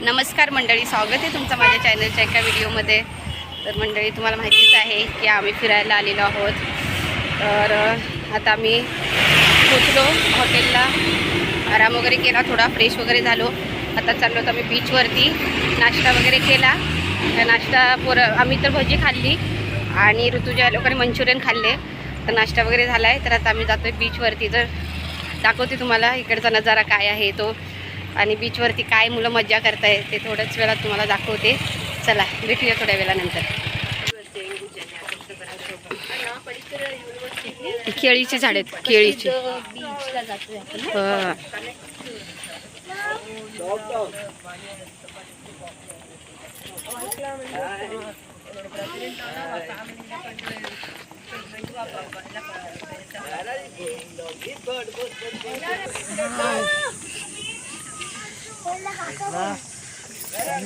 नमस्कार मंडळी, स्वागत आहे तुमचं माझ्या चॅनलच्या एका व्हिडिओमध्ये. तर मंडळी, तुम्हाला माहितीच आहे की आम्ही फिरायला आलेलो आहोत. तर आता आम्ही पोचलो हॉटेलला, आराम वगैरे केला, थोडा फ्रेश वगैरे झालो. आता चाललो आम्ही बीचवरती. नाश्ता वगैरे केला. नाश्ता आम्ही तर भजी खाल्ली आणि ऋतुजा लोकांनी मंचुरियन खाल्ले. तर नाश्ता वगैरे झाला आहे. तर आता आम्ही जातो आहे बीचवरती. तर दाखवते तुम्हाला इकडचा नजारा काय आहे तो, आणि बीचवरती काय मुलं मज्जा करताय ते थोड्याच वेळात तुम्हाला दाखवते. चला, भेटूया थोड्या वेळानंतर. केळीची झाड आहेत, केळीची.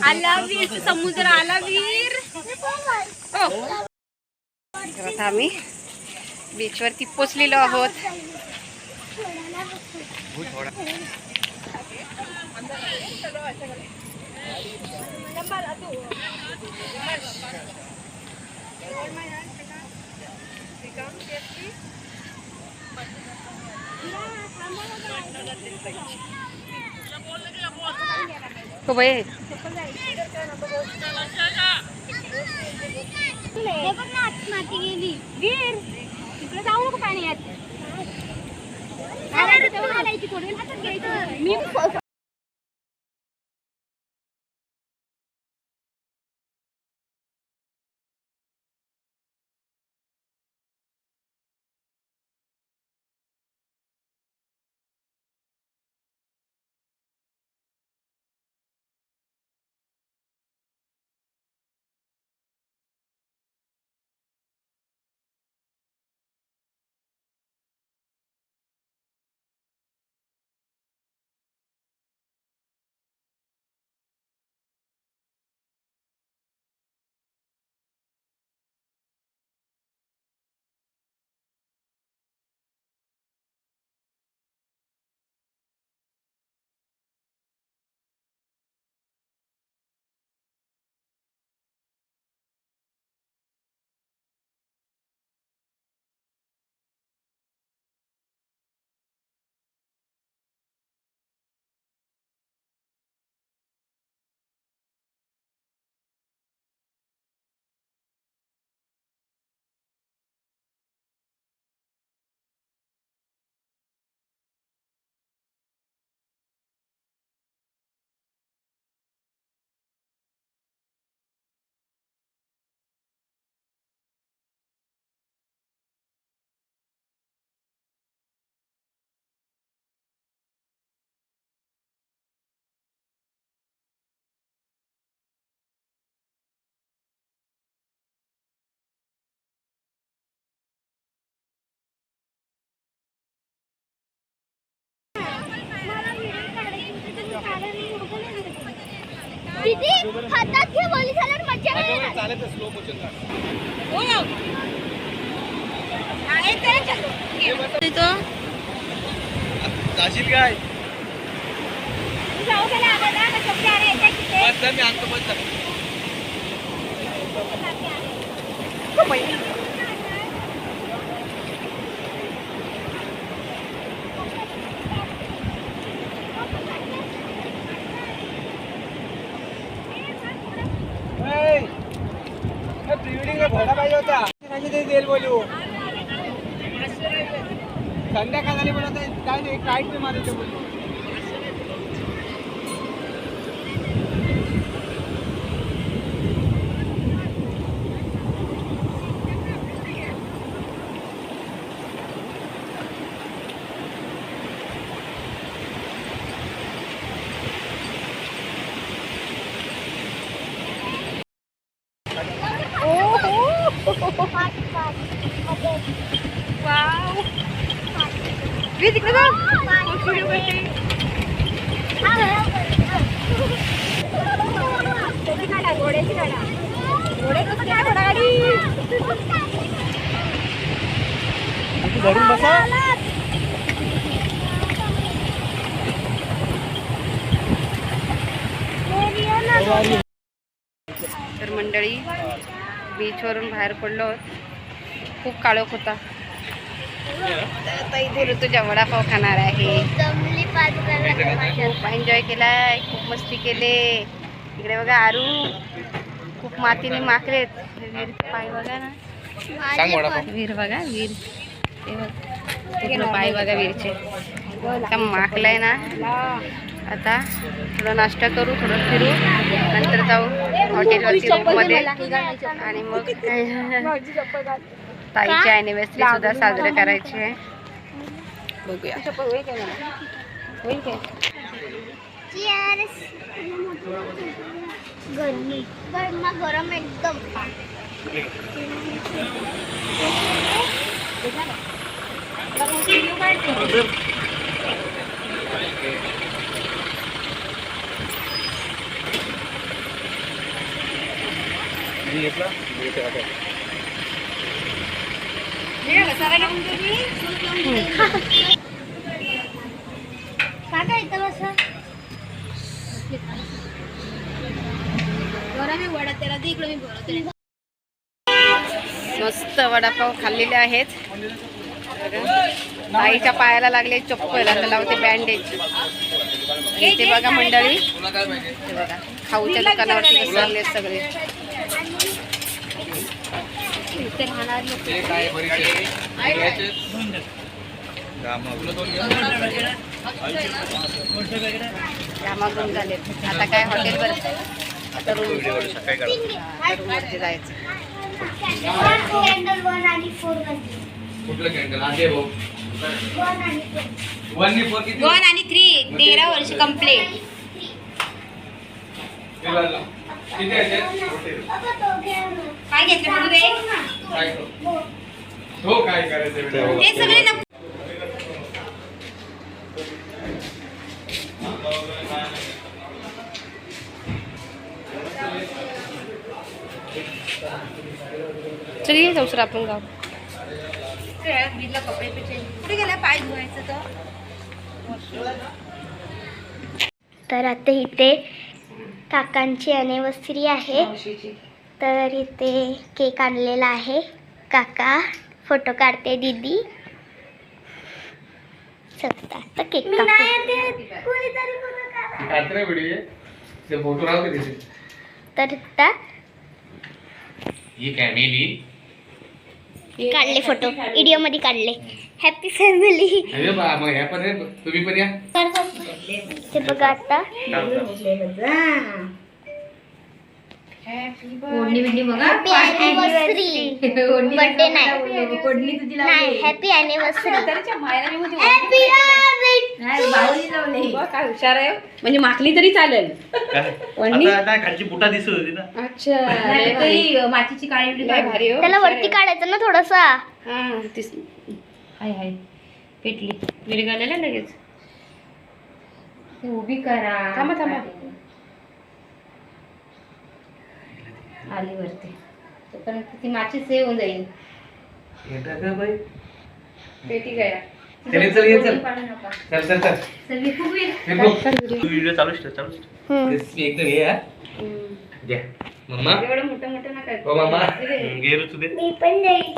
आला वीर, समुद्र आला वीर. आता आम्ही बीचवरती पोचलेलो आहोत. हो बाई, माती गेली वीर, तिकडे जाऊ नको पाण्यात. मी दीदी हातात घे, बोली झाल्यावर मज्जा येईल. चालेल तर स्लो मोशन काढ. हो ना, आहे ते चलो. तिथं जाशील काय? जाऊ गेला आम्हाला ना कपडे आले येते किती. बस मी आणतो, बस प्रीवेडिंग भोडा पाहिजे होता. देईल बोलू संध्याकाळी बोलत काय नाही, काहीच नाही मारायचं बोलू. वाव, वी तिकडे बघ. घोड्याची गाडा, घोडे कसं काय घोडा गाडी. धरून बसा. Media तर मंडळी बीचवरून बाहेर पडलो, खूप काळोख होता. आता इथे ऋतूजा वडापाव खाणार आहे. जमली पाच खूप एन्जॉय केलाय, खूप मस्ती केले. इकडे बघा आरू खूप मातीने माकलेत. विहीरचे पाय बघा ना, विहीर बघा, विहीर ते बघ, पूर्ण पाय बघा विहीरचे. आता माकलाय ना. आता थोडं नाश्ता करू, थोडं फिरू, नंतर जाऊ हॉटेलवरती रूममध्ये आणि मग ताईची अॅनिव्हर्सरी सुद्धा साजरी करायची आहे. बघूया. होईल काय? Cheers. गरमा गरम एकदम. काका इथं बसा. वडा त्याला दे इकडे, मी बोलवते. मस्त वडापाव खाल्लेले आहेत. ताईच्या पायाला लागले चप्पल, आता लावते बँडेज. इथे बघा मंडळी, हे बघा खाऊच्या दुकानावरती बसलेले सगळे. इथे राहणार लोक रामागुण झाले. आता काय हॉटेलवर, आता रूमवरती जायचं. कॅन्डल 1 आणि 4 मध्ये. कुठलं कॅन्डल आहे भाऊ? 1 आणि 4. 1 आणि 4 किती? 1 आणि 3 13 वर्ष कंप्लीट. किती आहे? अगं तो घ्या ना. काय घेतलं म्हणून रे? काय हो काय करायचं ते सगळे नको. चलिए दुसरं आपण जाऊ. कपडे कुठे गेला पाय धुवायचं तर आता इथे काकांची अॅनिव्हर्सरी आहे, तर इथे केक आणलेला आहे. काका फोटो काढते, दीदी सत्ता तर केक काढते व्हिडिओ ते फोटो राहते तिथे. तर आता ही फॅमिली काढले फोटो, व्हिडिओ मध्ये काढले. Happy family. अरे बा मग ह्या पण आहे, तुम्ही पण या. ते बघा आता हॅपी अॅनिव्हर्सरी. बर्थडे नाही, हॅपी अॅनिव्हर्सरी. काय हुशार आहे, म्हणजे माखली तरी चालेल. खालची बुटा दिसत होती ना. अच्छा, मातीची काळी भारी हो. त्याला वरती काढायचं ना थोडासा. हा तीच हाय पेटली विरघळलेलं लगेच. उभी करा. थांबा थांबा. आली वरती तोपर्यंत ती माची सेव होऊन जाईल. पेटी गया. चल व्हिडिओ चालू एकदम हे द्या मम्मा. एवढं मोठं मोठं नका. ओ मम्मा घे रे तुझे. मी पण घ्यायचे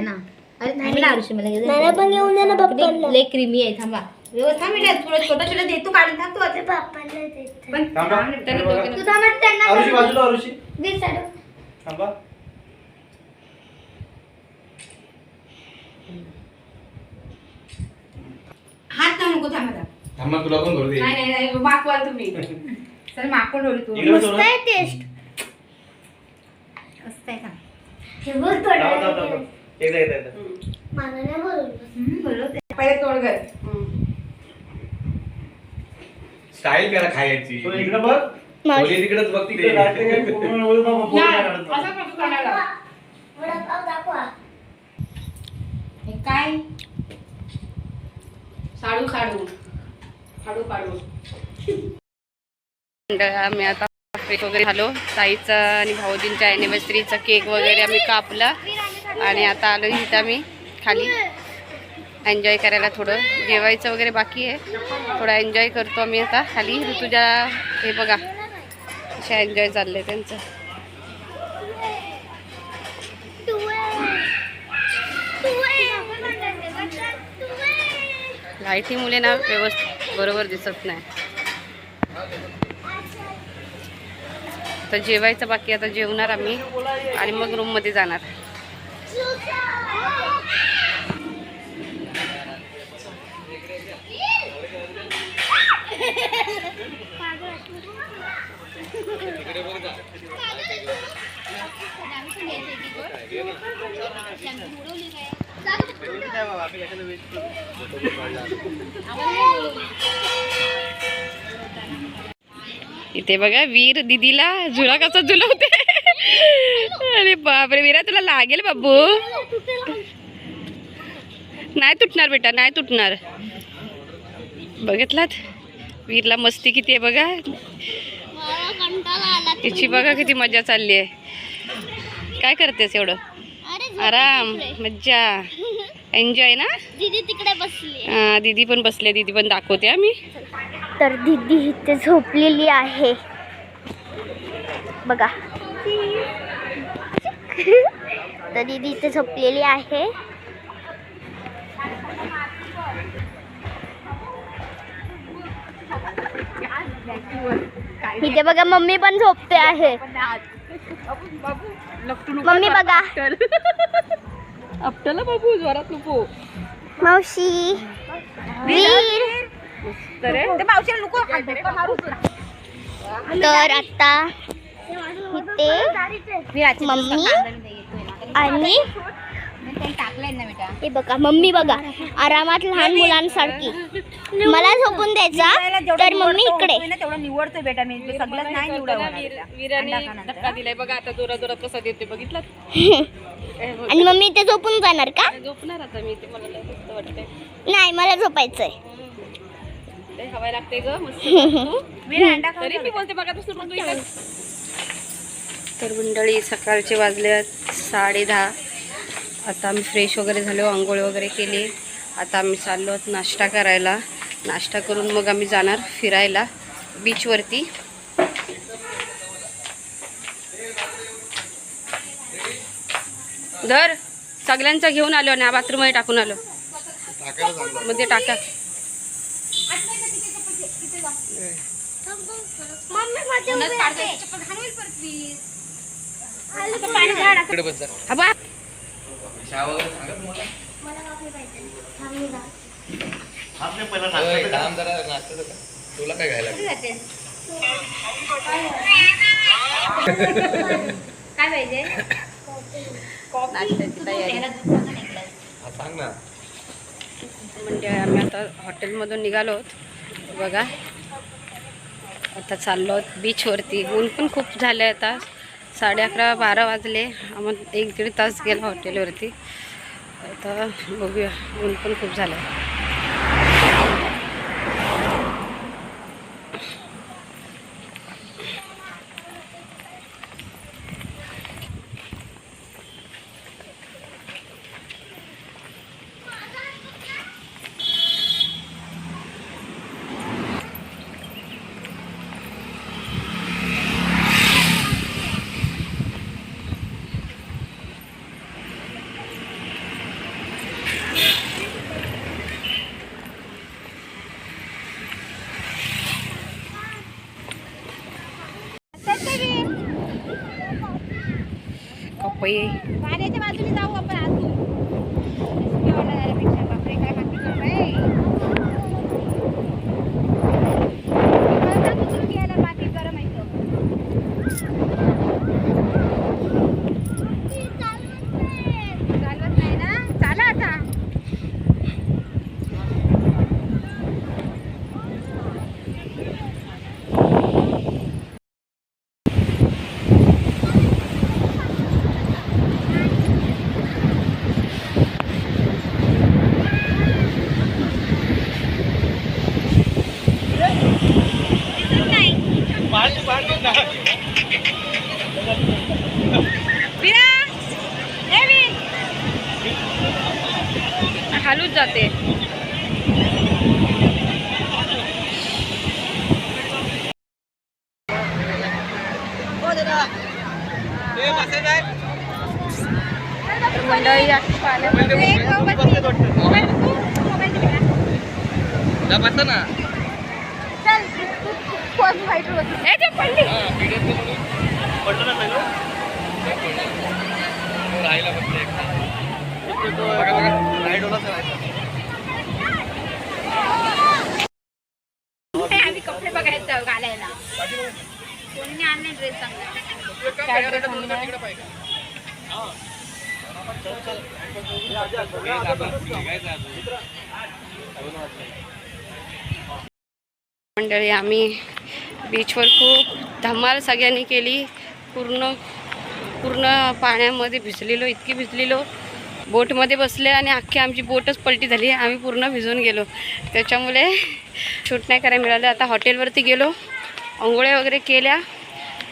ना. अरे थांबला आरुषी, मला मला पण घेऊन दे ना पप्पाला. लय क्रीमी आहे. थांबा व्यवस्था मिळाल. थोडं छोटा छोटा देतो काढून टाकतो. आता पप्पाला देते. पण तू थांबत त्यांना आरुषी बाजूला आरुषी दे साडू. थांबा. हात ना नको. थांबा थांबा तुला पण करू दे. नाही नाही मागवाल तुम्ही. सर मागवून ठेवली तू. मस्त आहे टेस्ट. मस्त आहे का? हे बघ थोडं. एकदा मला नाही बोलवलं. बरोबर. पहिले तोड घर. स्टाईल करा खायची. इकडे बघ. मावशी. तिकडेच बघ तिकडे. असा प्रकार काढायला. वडापाव दाखवा. हे काय? साडू खाडू खाडू पाडू. आम्ही आता केक वगैरे झालो. ताईचा आणि भाऊजींच्या अॅनिव्हर्सरीचा केक वगैरे आम्ही कापला आणि आता आलो इथं आम्ही खाली. एन्जॉय करायला. थोडं जेवायचं वगैरे बाकी आहे, थोडं एन्जॉय करतो आम्ही आता खाली. ऋतुजा हे बघा अशा एन्जॉय चाललं आहे त्यांचं. लाईटीमुळे ना व्यवस्थित बरोबर दिसत नाही. आता जेवायचं बाकी, आता जेवणार आम्ही आणि मग रूममध्ये जाणार. इथे बघा वीर दीदीला झुला कसा झुलवते. अरे बापरे वीरा तुला लागेल बाबू. नाही तुटणार बेटा, नाही तुटणार. बघितलात वीरला मस्ती किती आहे बघा. तिची बघा किती मजा चालली आहे. काय करतेस एवढं? आराम मज्जा एन्जॉय ना. दीदी तिकडे बसली. हा दीदी पण बसले, दीदी पण दाखवते आम्ही. तर दीदी इथे झोपलेली आहे बघा. तर दीदी इथे झोपलेली आहे. इथे बघा मम्मी पण झोपते आहे. मम्मी बघा. आपल्याला बाबू जोरात नको. मावशी वीर. तर आता इथे मम्मी आणि हे बघा मम्मी बघा आरामात लहान मुलांसारखी. मला झोपून द्यायचा तर मम्मी इकडे. तेवढं निवडतोय बेटा मी, सगळंच नाही वीराने धक्का दिलाय बघा. आता जोरात जोरात कसा देतोय बघितलं. आणि मम्मी इथे झोपून जाणार का? झोपणार आता मी. ते मला लय मस्त वाटतंय. नाही मला झोपायचंय. लय हवाय लागते ग मस्त. तरी मी बोलते बघा तू म्हणतो इकडे. तर मंडळी सकाळचे वाजले 10:30. आता आम्ही फ्रेश वगैरे झालो, आंघोळ वगैरे केली. आता आम्ही चाललो आहोत नाश्ता करायला. नाश्ता करून मग आम्ही जाणार फिरायला बीचवरती. धर सगळ्यांचा घेऊन आलो ना, बाथरूममध्ये टाकून आलो. मध्ये टाका. तुला काय घ्यायला काय पाहिजे? नाश्त्याची तयारी. सांग ना. म्हणजे आम्ही आता हॉटेलमधून निघालो आहोत बघा. आता चाललो आहोत बीचवरती. ऊन पण खूप झालं आहे. आता 11:30-12 वाजले. आम्हाला 1-1.5 तास गेला हॉटेलवरती. आता बघूया, ऊन पण खूप झालं आहे. कपई पाण्याच्या बाजूने जाऊ आपण आजून. बापरे काय माती करताय. घ्यायला माती गरम आहे. चालवत नाही ना. चाला आता. हालूच जाते. मंडळी अशी पाण्यामध्ये आम्ही कपडे बघायचं घालायला. कोणी आणले ड्रेस चांगला. मंडळी आम्ही बीचवर खूप धमाल सगळ्यांनी केली. पूर्ण पाण्यामध्ये भिजलेलो, इतकी भिजलेलो. बोटमध्ये बसले आणि अख्खी आमची बोटच पलटी झाली. आम्ही पूर्ण भिजून गेलो. त्याच्यामुळे शूट नाही करायला मिळालं. आता हॉटेलवरती गेलो, अंघोळ्या वगैरे केल्या,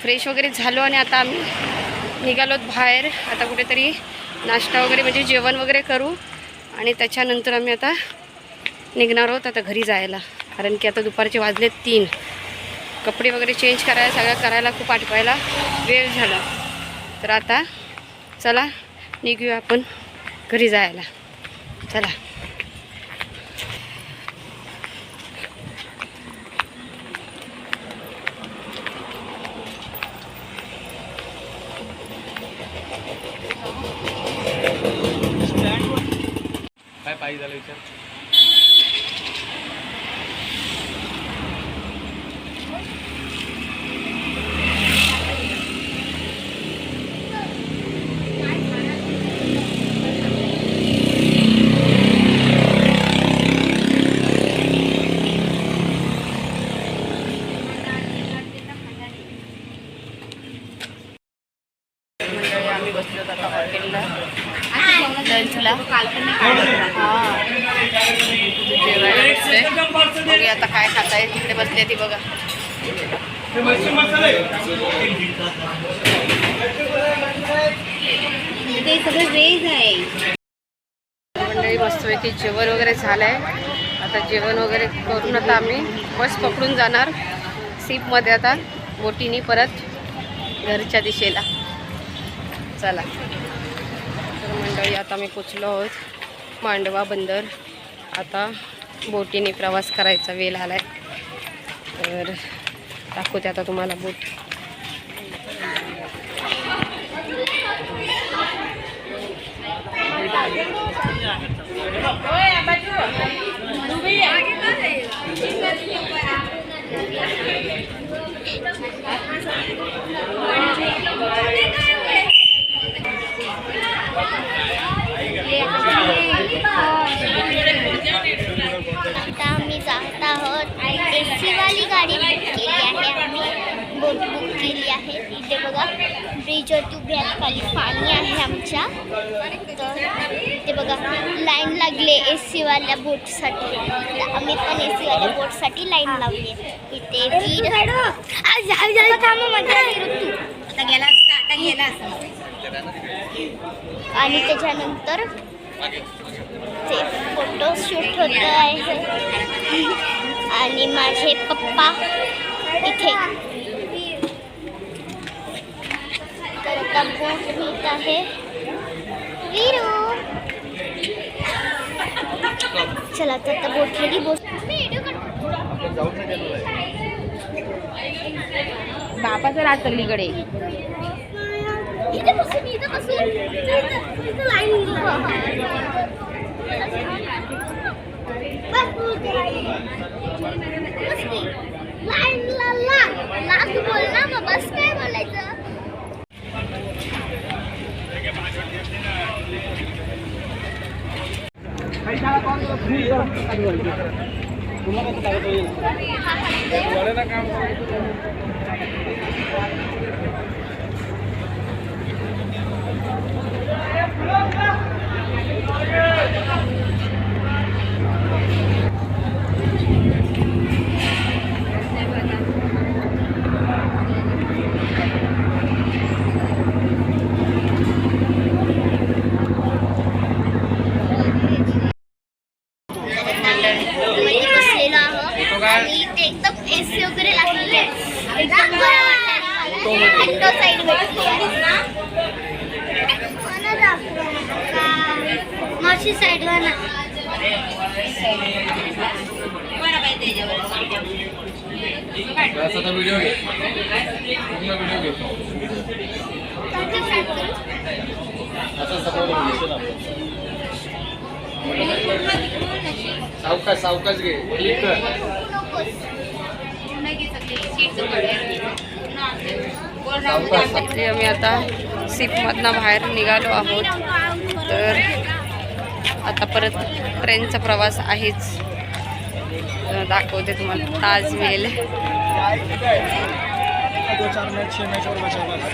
फ्रेश वगैरे झालो आणि आता आम्ही निघालोत बाहेर. आता कुठेतरी नाश्ता वगैरे म्हणजे जेवण वगैरे करू आणि त्याच्यानंतर आम्ही आता निघणार आहोत आता घरी जायला. कारण की आता दुपारचे वाजले 3. कपडे वगैरे चेंज करायला सगळं करायला खूप आठवायला वेळ झाला. तर आता चला निघूया आपण घरी जायला. चला. काय पाहिजे झालं विचार. आम्ही बसलो आता हॉटेलला लंचला. जेवायला बसले. बघूया आता काय खाताय. तिकडे बसले ती बघा. ते सगळं व्हेज आहे. मंडळी मस्तपैकी जेवण वगैरे झालं आहे. आता जेवण वगैरे करून आता आम्ही बस पकडून जाणार सीपमध्ये आता बोटीनी परत घरच्या दिशेला. चला. तर मंडळी आता मी पोचलो आहोत मांडवा बंदर. आता बोटीने प्रवास करायचा वेळ आला आहे. तर दाखवते आता तुम्हाला बोट. आता आम्ही जात आहोत. AC वाली गाडी बुक केली आहे आम्ही. बोट बुक केली आहे. इथे बघा ब्रिजवरती उभे आहेत. खाली पाणी आहे आमच्या. तर इथे बघा लाईन लागली AC वाल्या बोटसाठी. आम्ही पण AC वाल्या बोटसाठी लाईन लावली. इथे आणि त्याच्यानंतर ते फोटो शूट होत आहे. आणि माझे पप्पा इथे. तर आता बोट घेत आहे वीरू. चला तर आता बोट गेली. बापाचं राज सगळीकडे. इथे बसून लाईन लास्ट बोल ना मग बस काय बोलायचं. ती साईड वर ना. व्हिडिओ घे व्हिडिओ घे सावकाश घे क्लिक कर. आम्ही आता सिपमधनं बाहेर निघालो आहोत. तर आता परत ट्रेनचा प्रवास आहेच. दाखवते तुम्हाला ताजमहल. 2-4 मैच 6 मैच और बचा हुआ है.